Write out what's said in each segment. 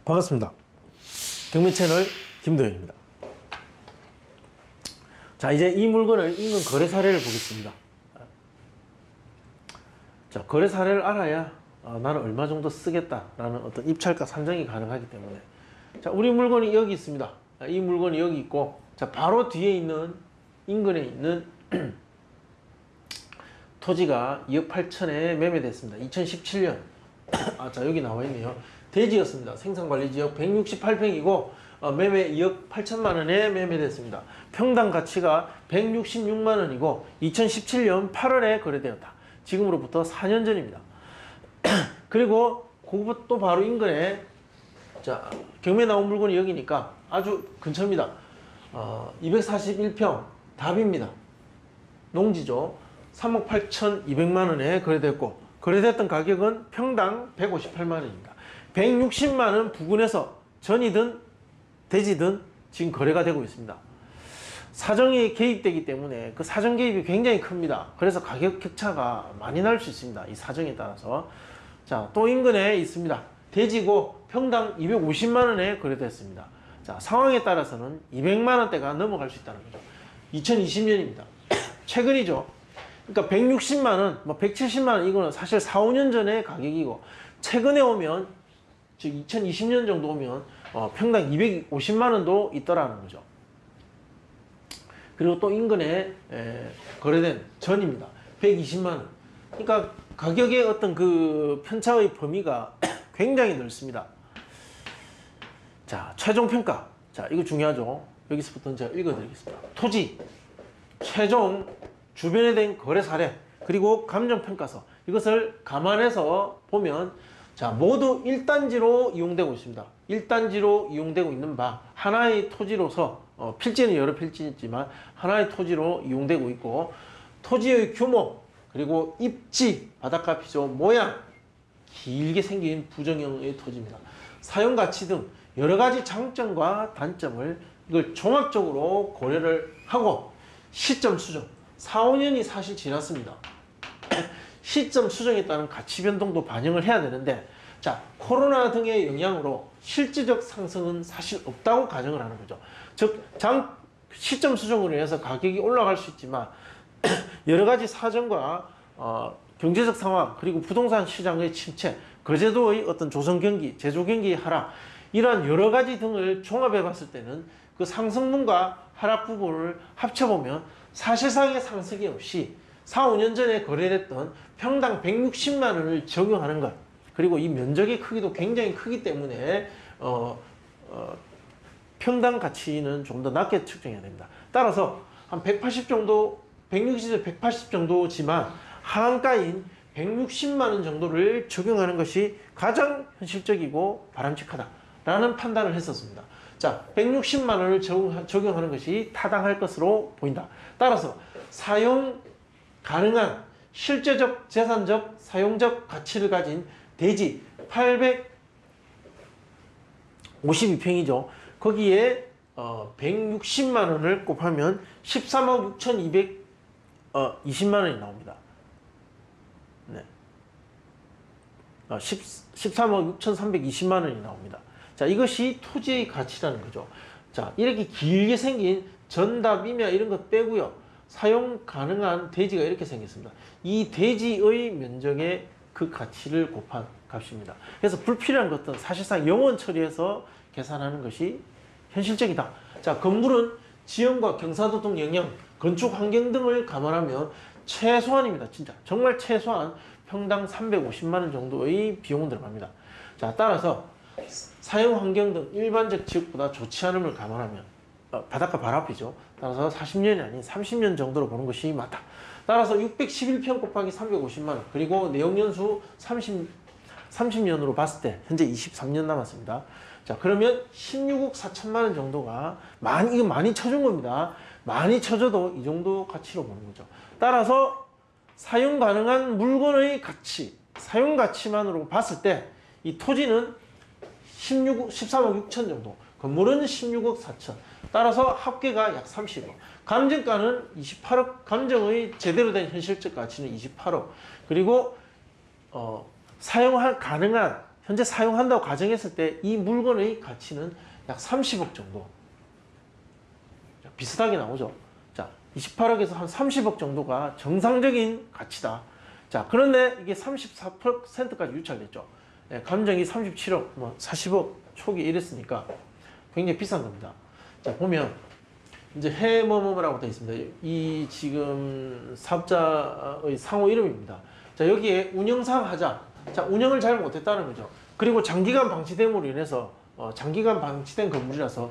반갑습니다. 경매 채널 김도현입니다. 자, 이제 이 물건을 인근 거래 사례를 보겠습니다. 자, 거래 사례를 알아야 나는 얼마 정도 쓰겠다라는 어떤 입찰가 산정이 가능하기 때문에, 자, 우리 물건이 여기 있습니다. 이 물건이 여기 있고, 자, 바로 뒤에 있는 인근에 있는 토지가 2억 8천에 매매됐습니다. 2017년. 자, 여기 나와 있네요. 대지였습니다. 생산관리지역 168평이고 매매 2억 8천만 원에 매매됐습니다. 평당 가치가 166만 원이고 2017년 8월에 거래되었다. 지금으로부터 4년 전입니다. 그리고 그것 또 바로 인근에, 자, 경매 나온 물건이 여기니까 아주 근처입니다. 241평 답입니다. 농지죠. 3억 8,200만 원에 거래됐고, 거래됐던 가격은 평당 158만 원입니다. 160만 원 부근에서 전이든 대지든 지금 거래가 되고 있습니다. 사정이 개입되기 때문에 그 사정 개입이 굉장히 큽니다. 그래서 가격 격차가 많이 날 수 있습니다. 이 사정에 따라서. 자, 또 인근에 있습니다. 대지고 평당 250만 원에 거래됐습니다. 자, 상황에 따라서는 200만 원대가 넘어갈 수 있다는 거죠. 2020년입니다. 최근이죠. 그러니까 160만 원, 170만 원, 이거는 사실 4, 5년 전의 가격이고, 최근에 오면, 즉 2020년 정도 오면 평당 250만 원도 있더라는 거죠. 그리고 또 인근에 거래된 전입니다. 120만 원. 그러니까 가격의 어떤 그 편차의 범위가 굉장히 넓습니다. 자, 최종 평가. 자, 이거 중요하죠. 여기서부터 제가 읽어드리겠습니다. 토지, 최종 주변에 된 거래 사례, 그리고 감정평가서, 이것을 감안해서 보면, 자, 모두 1단지로 이용되고 있습니다. 1단지로 이용되고 있는 바, 하나의 토지로서, 필지는 여러 필지지만 하나의 토지로 이용되고 있고, 토지의 규모, 그리고 입지, 바닷가피죠, 모양, 길게 생긴 부정형의 토지입니다. 사용가치 등 여러가지 장점과 단점을 이걸 종합적으로 고려를 하고, 시점 수정, 4, 5년이 사실 지났습니다. 시점 수정에 따른 가치 변동도 반영을 해야 되는데, 자, 코로나 등의 영향으로 실질적 상승은 사실 없다고 가정을 하는 거죠. 즉, 시점 수정으로 인해서 가격이 올라갈 수 있지만 여러 가지 사정과 경제적 상황, 그리고 부동산 시장의 침체, 거제도의 어떤 조성 경기, 제조 경기의 하락, 이러한 여러 가지 등을 종합해 봤을 때는 그 상승분과 하락 부분을 합쳐보면 사실상의 상승이 없이 4, 5년 전에 거래됐던 평당 160만 원을 적용하는 것, 그리고 이 면적의 크기도 굉장히 크기 때문에 평당 가치는 좀 더 낮게 측정해야 됩니다. 따라서 한 180 정도, 160에서 180 정도지만 하한가인 160만 원 정도를 적용하는 것이 가장 현실적이고 바람직하다라는 판단을 했었습니다. 자, 160만 원을 적용하는 것이 타당할 것으로 보인다. 따라서 사용 가능한 실제적, 재산적, 사용적 가치를 가진 대지 852평이죠. 거기에 160만 원을 곱하면 13억 6,220만 원이 나옵니다. 네. 13억 6,320만 원이 나옵니다. 자, 이것이 토지의 가치라는 거죠. 자, 이렇게 길게 생긴 전답, 임야 이런 것 빼고요, 사용 가능한 대지가 이렇게 생겼습니다. 이 대지의 면적의 그 가치를 곱한 값입니다. 그래서 불필요한 것들은 사실상 영원 처리해서 계산하는 것이 현실적이다. 자, 건물은 지형과 경사도 등 영향, 건축 환경 등을 감안하면 최소한입니다. 진짜 정말 최소한 평당 350만 원 정도의 비용은 들어갑니다. 자, 따라서 사용 환경 등 일반적 지역보다 좋지 않음을 감안하면, 바닷가 바로 앞이죠. 따라서 40년이 아닌 30년 정도로 보는 것이 맞다. 따라서 611평 곱하기 350만 원, 그리고 내용연수 30년으로 봤을 때 현재 23년 남았습니다. 자, 그러면 16억 4천만 원 정도가 이거 많이 쳐준 겁니다. 많이 쳐줘도 이 정도 가치로 보는 거죠. 따라서 사용 가능한 물건의 가치, 사용 가치만으로 봤을 때 이 토지는 13억 6천 정도, 건물은 16억 4천, 따라서 합계가 약 30억, 감정가는 28억, 감정의 제대로 된 현실적 가치는 28억, 그리고 사용 가능한 현재 사용한다고 가정했을 때 이 물건의 가치는 약 30억 정도. 비슷하게 나오죠. 자, 28억에서 한 30억 정도가 정상적인 가치다. 자, 그런데 이게 34%까지 유찰됐죠. 예, 감정이 37억, 뭐 40억 초기 이랬으니까 굉장히 비싼 겁니다. 자, 보면 이제 해뭐뭐라고 되어 있습니다. 이 지금 사업자의 상호 이름입니다. 자, 여기에 운영상 하자. 자, 운영을 잘 못했다는 거죠. 그리고 장기간 방치됨으로 인해서 장기간 방치된 건물이라서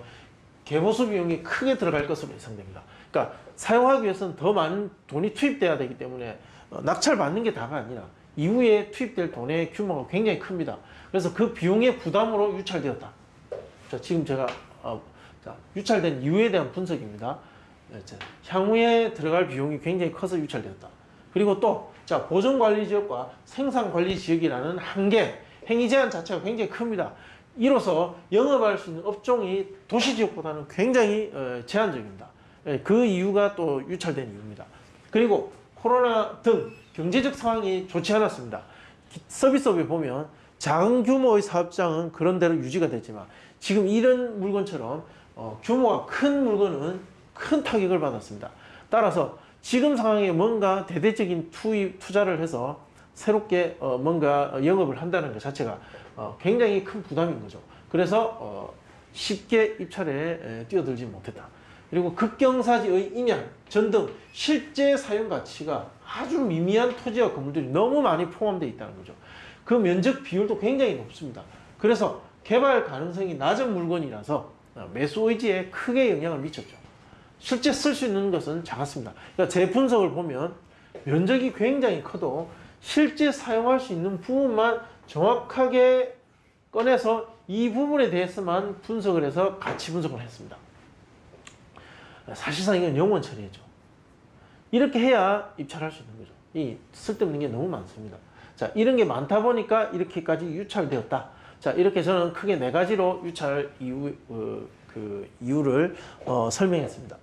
개보수 비용이 크게 들어갈 것으로 예상됩니다. 그러니까 사용하기 위해서는 더 많은 돈이 투입돼야 되기 때문에 낙찰받는 게 다가 아니라 이후에 투입될 돈의 규모가 굉장히 큽니다. 그래서 그 비용의 부담으로 유찰되었다. 자, 지금 제가 자, 유찰된 이유에 대한 분석입니다. 향후에 들어갈 비용이 굉장히 커서 유찰되었다. 그리고 또 자, 보존관리지역과 생산관리지역이라는 한계, 행위 제한 자체가 굉장히 큽니다. 이로써 영업할 수 있는 업종이 도시지역보다는 굉장히 제한적입니다. 그 이유가 또 유찰된 이유입니다. 그리고 코로나 등 경제적 상황이 좋지 않았습니다. 서비스업에 보면 작은 규모의 사업장은 그런 대로 유지가 됐지만 지금 이런 물건처럼 규모가 큰 물건은 큰 타격을 받았습니다. 따라서 지금 상황에 뭔가 대대적인 투자를 해서 새롭게 뭔가 영업을 한다는 것 자체가 굉장히 큰 부담인 거죠. 그래서 쉽게 입찰에 뛰어들지 못했다. 그리고 극경사지의 임양, 전등, 실제 사용 가치가 아주 미미한 토지와 건물들이 너무 많이 포함되어 있다는 거죠. 그 면적 비율도 굉장히 높습니다. 그래서 개발 가능성이 낮은 물건이라서 매수 의지에 크게 영향을 미쳤죠. 실제 쓸 수 있는 것은 작았습니다. 그러니까 제 분석을 보면 면적이 굉장히 커도 실제 사용할 수 있는 부분만 정확하게 꺼내서 이 부분에 대해서만 분석을 해서 가치 분석을 했습니다. 사실상 이건 영원 처리죠. 이렇게 해야 입찰할 수 있는 거죠. 이 쓸데없는 게 너무 많습니다. 자, 이런 게 많다 보니까 이렇게까지 유찰되었다. 자, 이렇게 저는 크게 네 가지로 유찰 이유를 설명했습니다.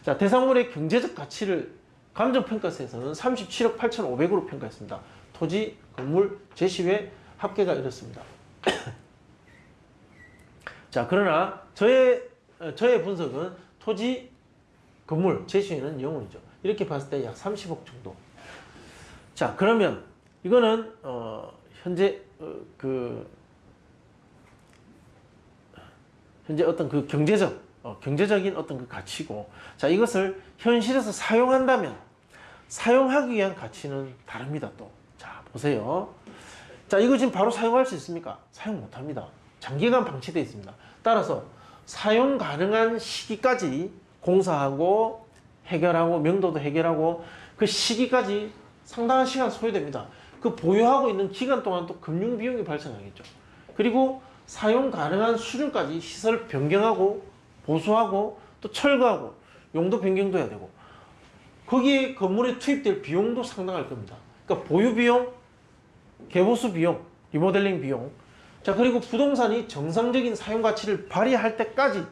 자, 대상물의 경제적 가치를 감정평가서에서는 37억 8,500으로 평가했습니다. 토지, 건물, 제시외 합계가 이렇습니다. 자, 그러나 저의 분석은 토지, 건물, 제시외는 0원이죠. 이렇게 봤을 때 약 30억 정도. 자, 그러면 이거는 현재 현재 어떤 그 경제적인 어떤 그 가치고, 자, 이것을 현실에서 사용한다면 사용하기 위한 가치는 다릅니다. 또, 자, 보세요. 자, 이거 지금 바로 사용할 수 있습니까? 사용 못합니다. 장기간 방치되어 있습니다. 따라서 사용 가능한 시기까지 공사하고 해결하고 명도도 해결하고 그 시기까지 상당한 시간 소요됩니다. 그 보유하고 있는 기간 동안 또 금융 비용이 발생하겠죠. 그리고 사용 가능한 수준까지 시설 변경하고 보수하고 또 철거하고 용도 변경도 해야 되고 거기에 건물에 투입될 비용도 상당할 겁니다. 그러니까 보유 비용, 개보수 비용, 리모델링 비용, 자, 그리고 부동산이 정상적인 사용 가치를 발휘할 때까지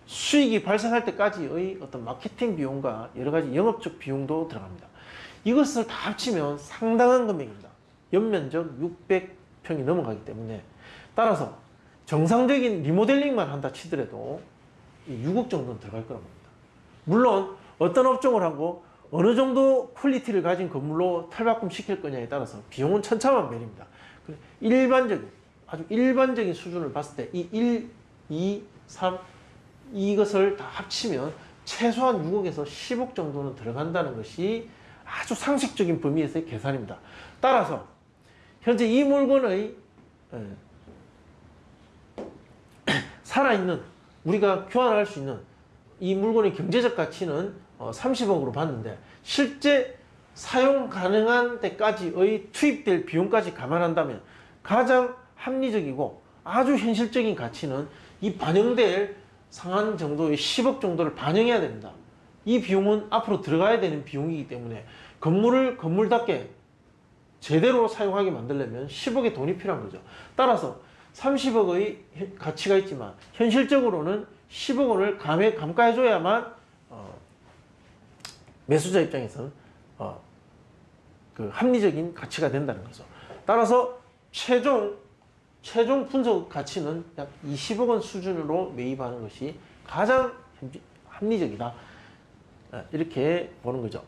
수익이 발생할 때까지의 어떤 마케팅 비용과 여러 가지 영업적 비용도 들어갑니다. 이것을 다 합치면 상당한 금액입니다. 연면적 600평이 넘어가기 때문에 따라서 정상적인 리모델링만 한다 치더라도 6억 정도는 들어갈 거란 말입니다. 물론 어떤 업종을 하고 어느 정도 퀄리티를 가진 건물로 탈바꿈 시킬 거냐에 따라서 비용은 천차만별입니다. 아주 일반적인 수준을 봤을 때 이 1, 2, 3 이것을 다 합치면 최소한 6억에서 10억 정도는 들어간다는 것이 아주 상식적인 범위에서의 계산입니다. 따라서 현재 이 물건의 살아있는, 우리가 교환할 수 있는 이 물건의 경제적 가치는 30억으로 봤는데 실제 사용 가능한 데까지의 투입될 비용까지 감안한다면 가장 합리적이고 아주 현실적인 가치는 이 반영될 상한 정도의 10억 정도를 반영해야 됩니다. 이 비용은 앞으로 들어가야 되는 비용이기 때문에 건물을 건물답게 제대로 사용하게 만들려면 10억의 돈이 필요한 거죠. 따라서 30억의 가치가 있지만 현실적으로는 10억 원을 감가해줘야만 매수자 입장에서는 그 합리적인 가치가 된다는 거죠. 따라서 최종 최종 분석 가치는 약 20억 원 수준으로 매입하는 것이 가장 합리적이다. 이렇게 보는 거죠.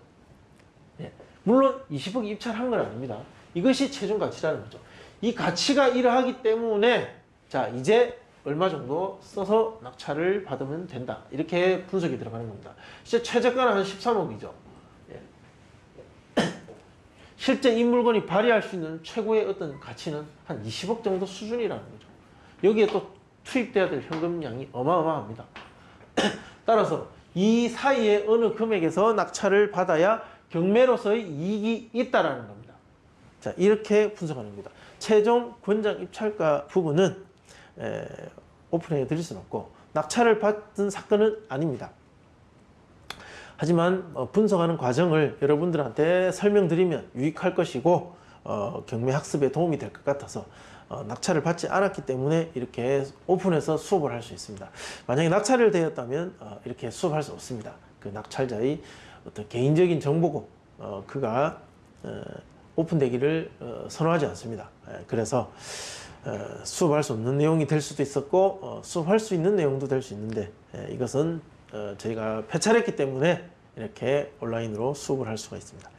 예. 물론 20억 입찰한 건 아닙니다. 이것이 최종 가치라는 거죠. 이 가치가 이러하기 때문에 자 이제 얼마 정도 써서 낙찰을 받으면 된다. 이렇게 분석이 들어가는 겁니다. 실제 최저가는 한 13억이죠. 실제 이 물건이 발휘할 수 있는 최고의 어떤 가치는 한 20억 정도 수준이라는 거죠. 여기에 또 투입돼야 될 현금량이 어마어마합니다. 따라서 이 사이에 어느 금액에서 낙찰을 받아야 경매로서의 이익이 있다라는 겁니다. 자, 이렇게 분석하는 겁니다. 최종 권장 입찰가 부분은 오픈해 드릴 수는 없고 낙찰을 받은 사건은 아닙니다. 하지만 분석하는 과정을 여러분들한테 설명드리면 유익할 것이고 경매 학습에 도움이 될 것 같아서 낙찰을 받지 않았기 때문에 이렇게 오픈해서 수업을 할 수 있습니다. 만약에 낙찰을 되었다면 이렇게 수업할 수 없습니다. 그 낙찰자의 어떤 개인적인 정보고 그가 오픈되기를 선호하지 않습니다. 그래서 수업할 수 없는 내용이 될 수도 있었고 수업할 수 있는 내용도 될 수 있는데 이것은 저희가 폐차했기 때문에 이렇게 온라인으로 수업을 할 수가 있습니다.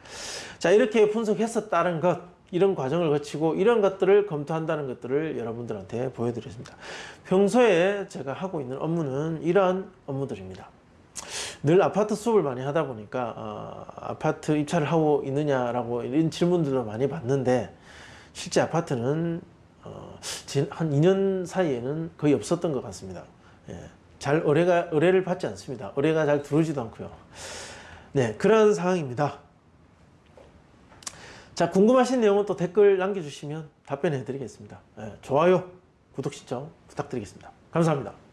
자, 이렇게 분석했었다는 것, 이런 과정을 거치고 이런 것들을 검토한다는 것들을 여러분들한테 보여드렸습니다. 평소에 제가 하고 있는 업무는 이러한 업무들입니다. 늘 아파트 수업을 많이 하다 보니까 아파트 입찰을 하고 있느냐라고 이런 질문들도 많이 받는데 실제 아파트는 한 2년 사이에는 거의 없었던 것 같습니다. 잘 의뢰를 받지 않습니다. 의뢰가 잘 들어오지도 않고요. 네, 그런 상황입니다. 자, 궁금하신 내용은 또 댓글 남겨주시면 답변해 드리겠습니다. 좋아요, 구독 신청 부탁드리겠습니다. 감사합니다.